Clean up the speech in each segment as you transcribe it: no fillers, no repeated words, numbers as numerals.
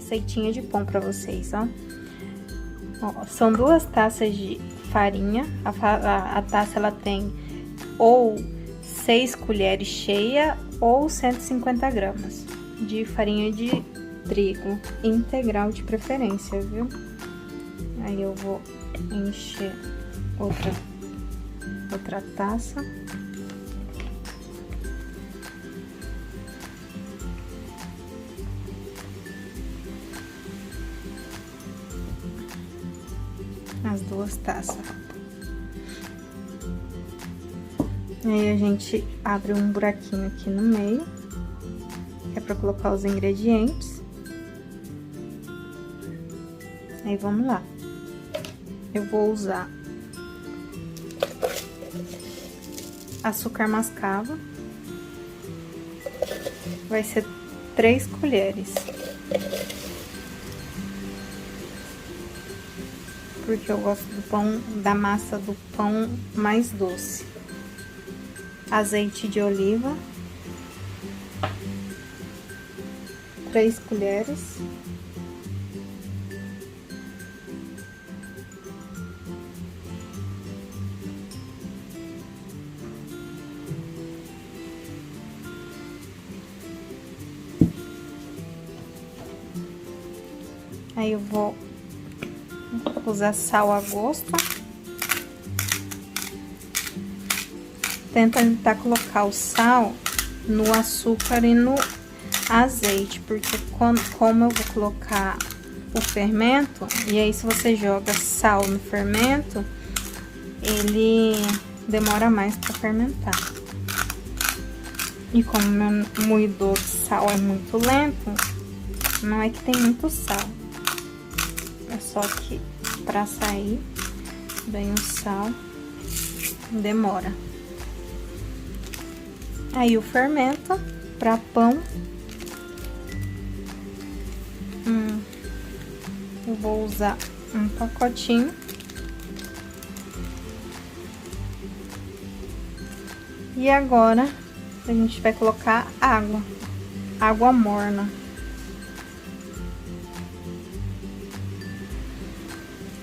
receitinha de pão pra vocês, ó. Ó, são 2 taças de farinha. A taça, ela tem ou 6 colheres cheias ou 150 gramas de farinha de trigo integral de preferência, viu? Aí eu vou encher outra taça. As 2 taças. Aí a gente abre um buraquinho aqui no meio, que é pra colocar os ingredientes. Aí vamos lá. Eu vou usar açúcar mascavo. Vai ser 3 colheres. Porque eu gosto do pão, da massa do pão mais doce. Azeite de oliva, 3 colheres. Aí eu vou usar sal a gosto. Tentar colocar o sal no açúcar e no azeite, porque como eu vou colocar o fermento, e aí se você joga sal no fermento, ele demora mais para fermentar. E como meu moedor de sal é muito lento, não é que tem muito sal, é só que para sair bem o sal demora. Aí o fermento para pão, eu vou usar um pacotinho. E agora a gente vai colocar água morna.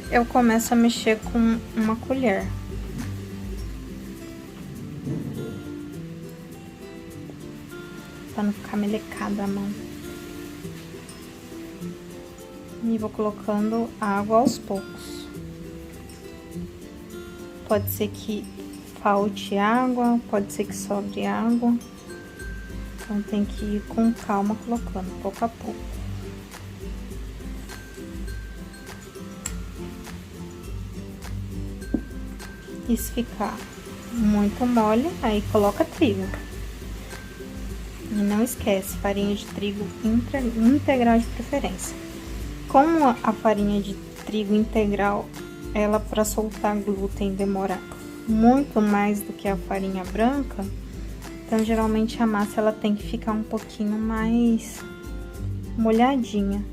Eu começo a mexer com uma colher. Pra não ficar melecada a mão. E vou colocando água aos poucos. Pode ser que falte água, pode ser que sobre água. Então tem que ir com calma colocando, pouco a pouco. E se ficar muito mole, aí coloca trigo. E não esquece, farinha de trigo integral de preferência. Como a farinha de trigo integral, ela para soltar glúten demora muito mais do que a farinha branca, então geralmente a massa ela tem que ficar um pouquinho mais molhadinha.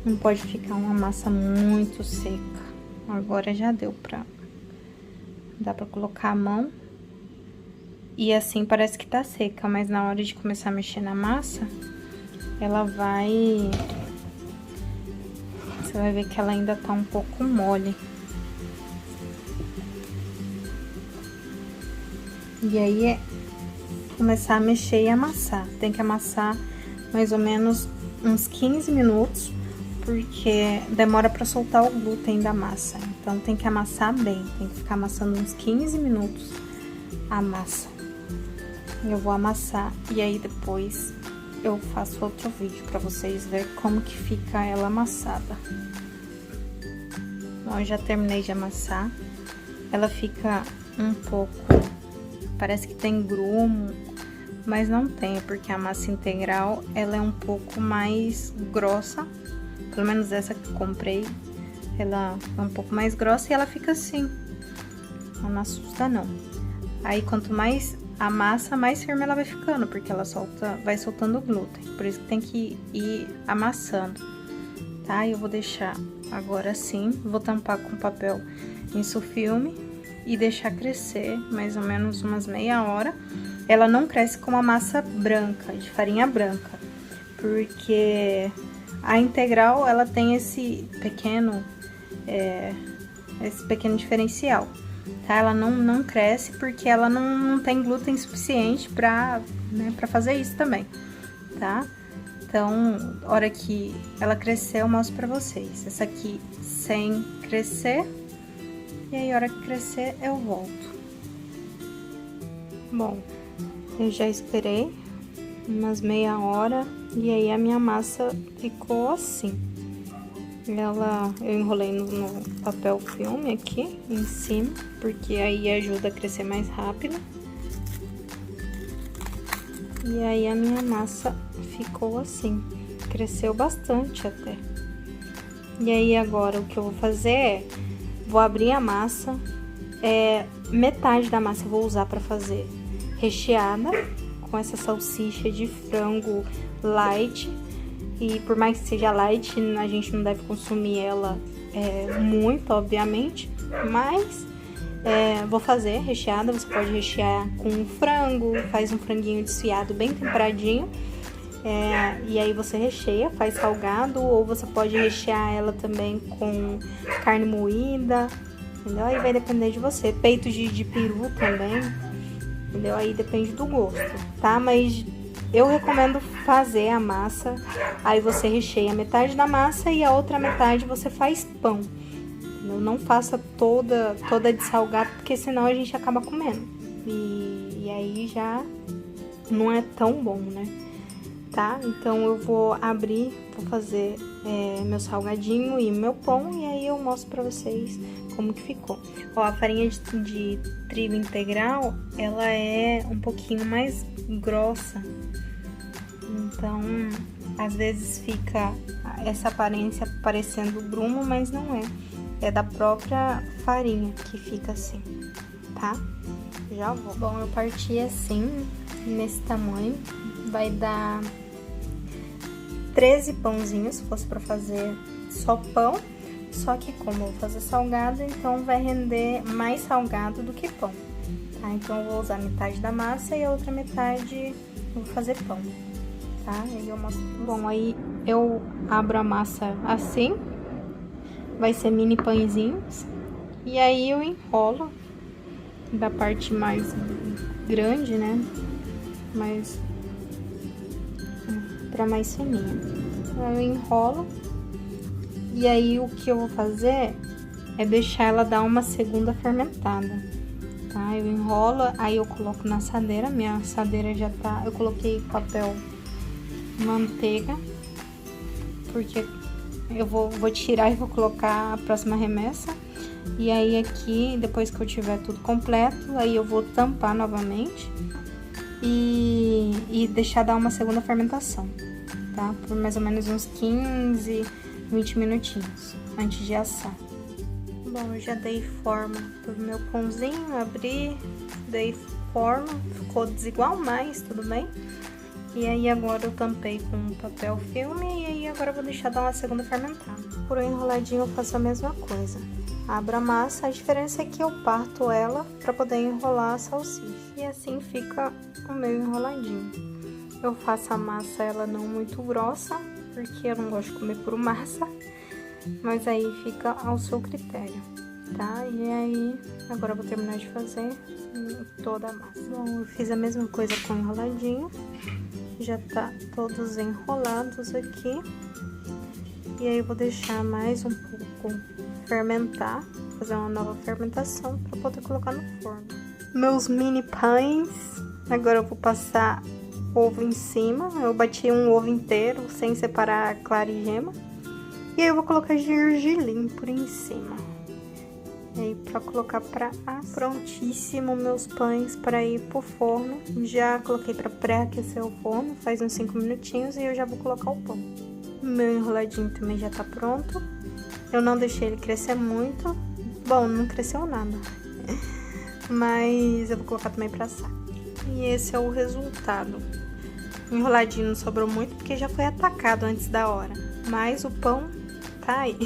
Não pode ficar uma massa muito seca. Agora já dá pra colocar a mão. E assim parece que tá seca, mas na hora de começar a mexer na massa, ela você vai ver que ela ainda tá um pouco mole. E aí é começar a mexer e amassar. Tem que amassar mais ou menos uns 15 minutos, porque demora pra soltar o glúten da massa. Então tem que amassar bem, tem que ficar amassando uns 15 minutos a massa. Eu vou amassar e aí depois eu faço outro vídeo pra vocês verem como que fica ela amassada. Bom, eu já terminei de amassar. Ela fica um pouco, parece que tem grumo, mas não tem, porque a massa integral ela é um pouco mais grossa. Pelo menos essa que eu comprei, ela é um pouco mais grossa e ela fica assim. Não assusta não. Aí quanto mais a massa, mais firme ela vai ficando, porque ela vai soltando o glúten. Por isso que tem que ir amassando, tá? Eu vou deixar agora assim, vou tampar com papel insufilme e deixar crescer mais ou menos umas meia hora. Ela não cresce como a massa branca, de farinha branca, porque A integral, ela tem esse pequeno diferencial, tá? Ela não cresce porque ela não tem glúten suficiente pra fazer isso também, tá? Então, hora que ela crescer, eu mostro pra vocês. Essa aqui sem crescer, e aí, hora que crescer, eu volto. Bom, eu já esperei umas meia hora, e aí a minha massa ficou assim. Eu enrolei no papel filme aqui em cima, porque aí ajuda a crescer mais rápido. E aí a minha massa ficou assim, cresceu bastante até. E aí agora o que eu vou fazer é, vou abrir a massa, metade da massa eu vou usar para fazer recheada com essa salsicha de frango light. E por mais que seja light, a gente não deve consumir ela muito, obviamente, mas vou fazer recheada. Você pode rechear com frango, faz um franguinho desfiado bem temperadinho, e aí você recheia, faz salgado, ou você pode rechear ela também com carne moída, entendeu? Aí vai depender de você. Peito de peru também, entendeu? Aí depende do gosto, tá? Mas eu recomendo fazer a massa, aí você recheia metade da massa e a outra metade você faz pão. Não faça toda de salgado, porque senão a gente acaba comendo. E aí já não é tão bom, né? Tá? Então eu vou abrir, vou fazer meu salgadinho e meu pão, e aí eu mostro pra vocês como que ficou. Ó, a farinha de trigo integral, ela é um pouquinho mais grossa. Então, às vezes fica essa aparência parecendo grumo, mas não é. É da própria farinha que fica assim, tá? Já vou. Bom, eu parti assim, nesse tamanho. Vai dar 13 pãozinhos, se fosse pra fazer só pão. Só que como eu vou fazer salgado, então vai render mais salgado do que pão, tá? Então eu vou usar metade da massa e a outra metade eu vou fazer pão, tá? Aí eu mostro. Bom, aí eu abro a massa assim, vai ser mini pãezinhos, e aí eu enrolo da parte mais grande, né? Mais pra mais fininha. Então eu enrolo, e aí o que eu vou fazer é deixar ela dar uma segunda fermentada, tá? Eu enrolo, aí eu coloco na assadeira, minha assadeira já tá, eu coloquei papel manteiga, porque eu vou tirar e vou colocar a próxima remessa. E aí aqui, depois que eu tiver tudo completo, aí eu vou tampar novamente e deixar dar uma segunda fermentação, tá? Por mais ou menos uns 15, 20 minutinhos antes de assar. Bom, eu já dei forma pro meu pãozinho, abri, dei forma, ficou desigual, mas tudo bem. E aí agora eu tampei com papel filme, e aí agora eu vou deixar dar uma segunda fermentada. Por enroladinho eu faço a mesma coisa. Abro a massa, a diferença é que eu parto ela para poder enrolar a salsicha. E assim fica o meu enroladinho. Eu faço a massa ela não muito grossa, porque eu não gosto de comer por massa, mas aí fica ao seu critério, tá? E aí agora eu vou terminar de fazer toda a massa. Bom, eu fiz a mesma coisa com o enroladinho. Já tá todos enrolados aqui. E aí eu vou deixar mais um pouco fermentar, fazer uma nova fermentação para poder colocar no forno. Meus mini pães, agora eu vou passar ovo em cima. Eu bati um ovo inteiro sem separar clara e gema. E aí eu vou colocar gergelim por em cima. E aí pra colocar pra prontíssimo meus pães para ir pro forno. Já coloquei pra pré-aquecer o forno, faz uns 5 minutinhos, e eu já vou colocar o pão. Meu enroladinho também já tá pronto. Eu não deixei ele crescer muito. Bom, não cresceu nada. Mas eu vou colocar também pra assar. E esse é o resultado. O enroladinho não sobrou muito porque já foi atacado antes da hora. Mas o pão tá aí.